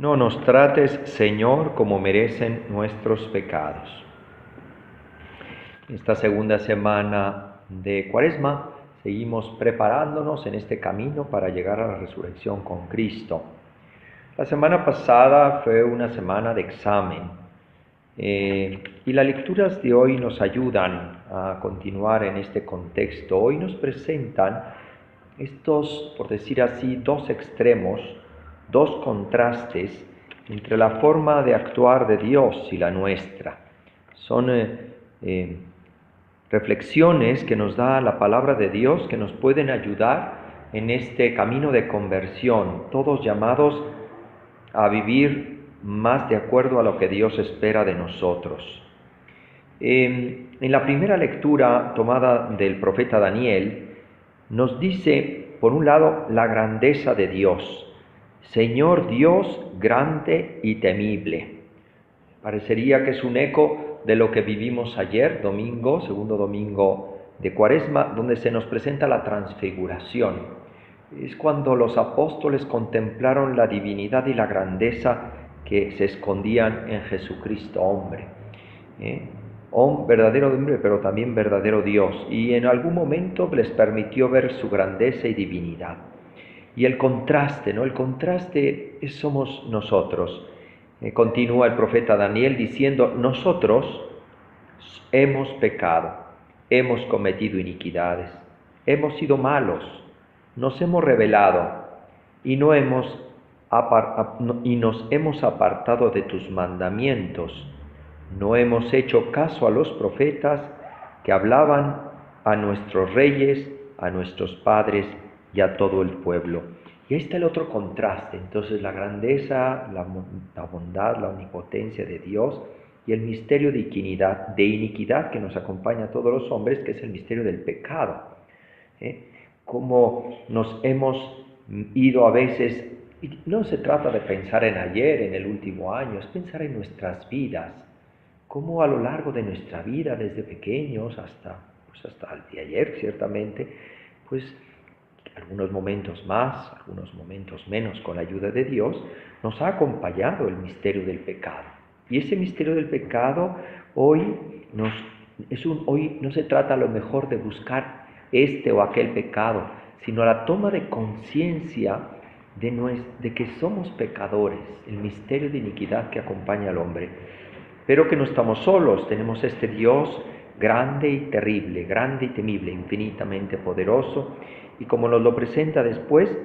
No nos trates, Señor, como merecen nuestros pecados. Esta segunda semana de Cuaresma seguimos preparándonos en este camino para llegar a la resurrección con Cristo. La semana pasada fue una semana de examen y las lecturas de hoy nos ayudan a continuar en este contexto. Hoy nos presentan estos, por decir así, dos extremos, dos contrastes entre la forma de actuar de Dios y la nuestra. Son reflexiones que nos da la palabra de Dios que nos pueden ayudar en este camino de conversión, todos llamados a vivir más de acuerdo a lo que Dios espera de nosotros. En la primera lectura tomada del profeta Daniel, nos dice, por un lado, la grandeza de Dios. Señor Dios grande y temible. Parecería que es un eco de lo que vivimos ayer, domingo, segundo domingo de Cuaresma, donde se nos presenta la transfiguración. Es cuando los apóstoles contemplaron la divinidad y la grandeza que se escondían en Jesucristo hombre. Verdadero hombre, pero también verdadero Dios, y en algún momento les permitió ver su grandeza y divinidad. Y el contraste, ¿no? El contraste somos nosotros. Continúa el profeta Daniel diciendo, nosotros hemos pecado, hemos cometido iniquidades, hemos sido malos, nos hemos rebelado y nos hemos apartado de tus mandamientos. No hemos hecho caso a los profetas que hablaban a nuestros reyes, a nuestros padres y a todo el pueblo. Y ahí está el otro contraste, entonces la grandeza, la bondad, la omnipotencia de Dios y el misterio de iniquidad que nos acompaña a todos los hombres, que es el misterio del pecado. Cómo nos hemos ido a veces, y no se trata de pensar en ayer, en el último año, es pensar en nuestras vidas. Cómo a lo largo de nuestra vida, desde pequeños hasta el de ayer, ciertamente, pues algunos momentos más, algunos momentos menos, con la ayuda de Dios, nos ha acompañado el misterio del pecado. Y ese misterio del pecado hoy no se trata a lo mejor de buscar este o aquel pecado, sino la toma de conciencia de que somos pecadores, el misterio de iniquidad que acompaña al hombre. Pero que no estamos solos, tenemos este Dios grande y terrible, grande y temible, infinitamente poderoso, y como nos lo presenta después,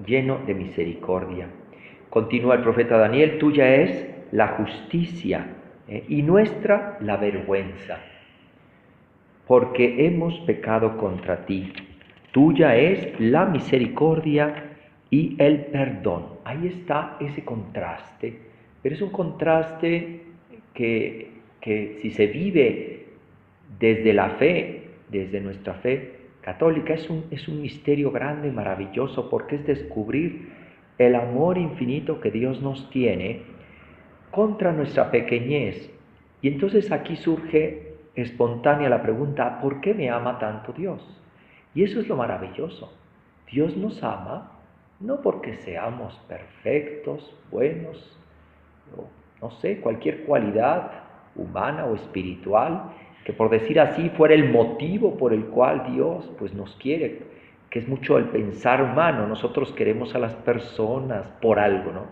lleno de misericordia. Continúa el profeta Daniel, tuya es la justicia y nuestra la vergüenza, porque hemos pecado contra ti. Tuya es la misericordia y el perdón. Ahí está ese contraste, pero es un contraste que si se vive desde la fe, desde nuestra fe católica, es un misterio grande y maravilloso, porque es descubrir el amor infinito que Dios nos tiene contra nuestra pequeñez. Y entonces aquí surge espontánea la pregunta, ¿por qué me ama tanto Dios? Y eso es lo maravilloso. Dios nos ama no porque seamos perfectos, buenos, no sé, cualquier cualidad humana o espiritual, que por decir así fuera el motivo por el cual Dios pues nos quiere, que es mucho el pensar humano. Nosotros queremos a las personas por algo, ¿no?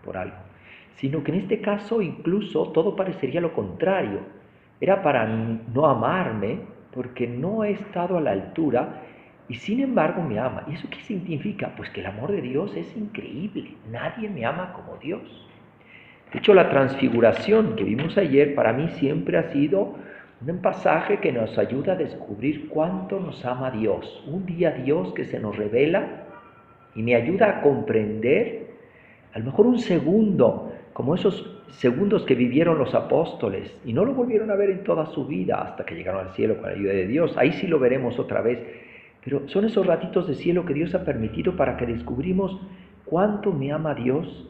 Por algo. Sino que en este caso incluso todo parecería lo contrario. Era para no amarme porque no he estado a la altura y sin embargo me ama. ¿Y eso qué significa? Pues que el amor de Dios es increíble. Nadie me ama como Dios. De hecho, la transfiguración que vimos ayer para mí siempre ha sido un pasaje que nos ayuda a descubrir cuánto nos ama Dios. Un día Dios que se nos revela y me ayuda a comprender, a lo mejor un segundo, como esos segundos que vivieron los apóstoles y no lo volvieron a ver en toda su vida hasta que llegaron al cielo con la ayuda de Dios. Ahí sí lo veremos otra vez. Pero son esos ratitos de cielo que Dios ha permitido para que descubrimos cuánto me ama Dios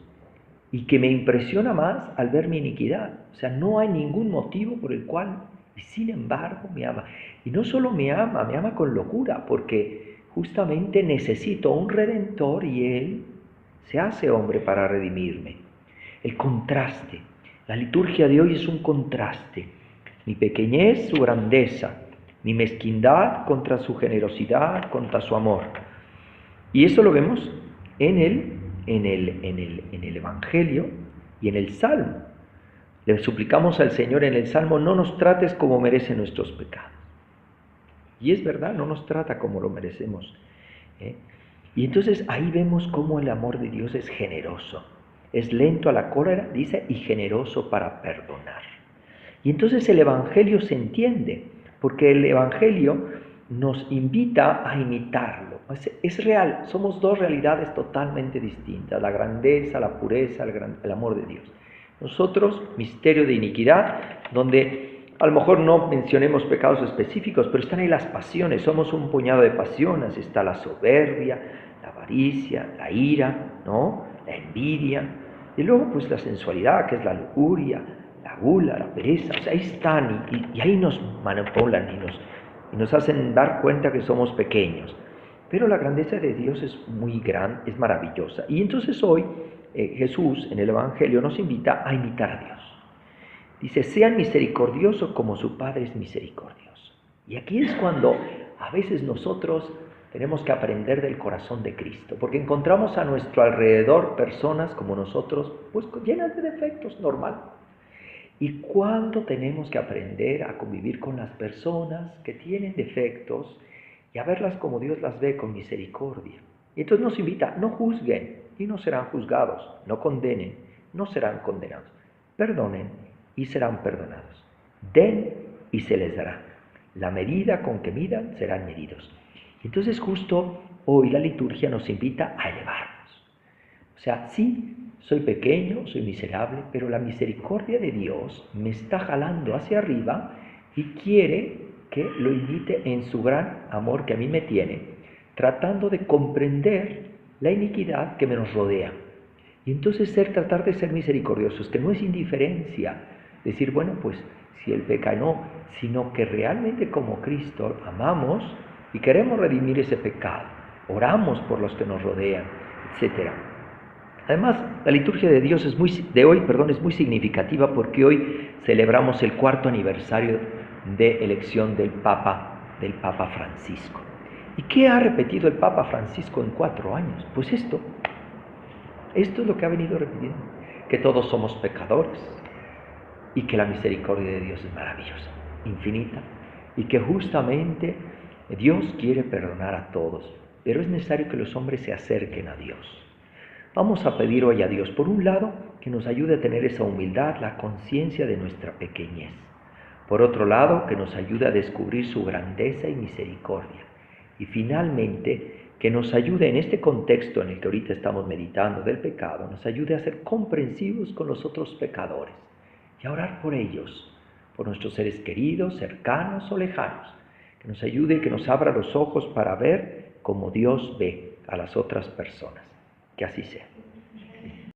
y que me impresiona más al ver mi iniquidad. O sea, no hay ningún motivo por el cual, y sin embargo me ama. Y no solo me ama con locura, porque justamente necesito un Redentor y Él se hace hombre para redimirme. el contraste. La liturgia de hoy es un contraste. Mi pequeñez, su grandeza. Mi mezquindad contra su generosidad, contra su amor. Y eso lo vemos en el Evangelio y en el Salmo. Le suplicamos al Señor en el Salmo, no nos trates como merecen nuestros pecados. Y es verdad, no nos trata como lo merecemos. Y entonces ahí vemos cómo el amor de Dios es generoso. Es lento a la cólera, dice, y generoso para perdonar. Y entonces el Evangelio se entiende, porque el Evangelio nos invita a imitarlo. Es real, somos dos realidades totalmente distintas, la grandeza, la pureza, el amor de Dios. Nosotros, misterio de iniquidad, donde a lo mejor no mencionemos pecados específicos, pero están ahí las pasiones, somos un puñado de pasiones, está la soberbia, la avaricia, la ira, ¿no? La envidia, y luego pues la sensualidad, que es la lujuria, la gula, la pereza, o sea, ahí están y ahí nos manipulan y nos hacen dar cuenta que somos pequeños. Pero la grandeza de Dios es muy grande, es maravillosa. Y entonces hoy Jesús en el Evangelio nos invita a imitar a Dios. Dice, sean misericordiosos como su Padre es misericordioso. Y aquí es cuando a veces nosotros tenemos que aprender del corazón de Cristo, porque encontramos a nuestro alrededor personas como nosotros, pues llenas de defectos, normal. ¿Y cuándo tenemos que aprender a convivir con las personas que tienen defectos y a verlas como Dios las ve, con misericordia? Y entonces nos invita, no juzguen y no serán juzgados, no condenen, no serán condenados, perdonen y serán perdonados, den y se les dará, la medida con que midan serán medidos. Entonces justo hoy la liturgia nos invita a elevarnos. O sea, sí, soy pequeño, soy miserable, pero la misericordia de Dios me está jalando hacia arriba y quiere que lo imite en su gran amor que a mí me tiene, tratando de comprender la iniquidad que nos rodea. Y entonces tratar de ser misericordiosos, que no es indiferencia, decir, bueno, pues si él peca, no, sino que realmente como Cristo amamos y queremos redimir ese pecado, oramos por los que nos rodean, etc. Además, la liturgia de Dios es muy significativa porque hoy celebramos el 4º aniversario de elección del Papa Francisco. ¿Y qué ha repetido el Papa Francisco en 4 años? Pues esto es lo que ha venido repitiendo, que todos somos pecadores y que la misericordia de Dios es maravillosa, infinita, y que justamente Dios quiere perdonar a todos, pero es necesario que los hombres se acerquen a Dios. Vamos a pedir hoy a Dios, por un lado, que nos ayude a tener esa humildad, la conciencia de nuestra pequeñez. Por otro lado, que nos ayude a descubrir su grandeza y misericordia. Y finalmente, que nos ayude en este contexto en el que ahorita estamos meditando del pecado, nos ayude a ser comprensivos con los otros pecadores y a orar por ellos, por nuestros seres queridos, cercanos o lejanos. Que nos ayude y que nos abra los ojos para ver como Dios ve a las otras personas. Que así sea.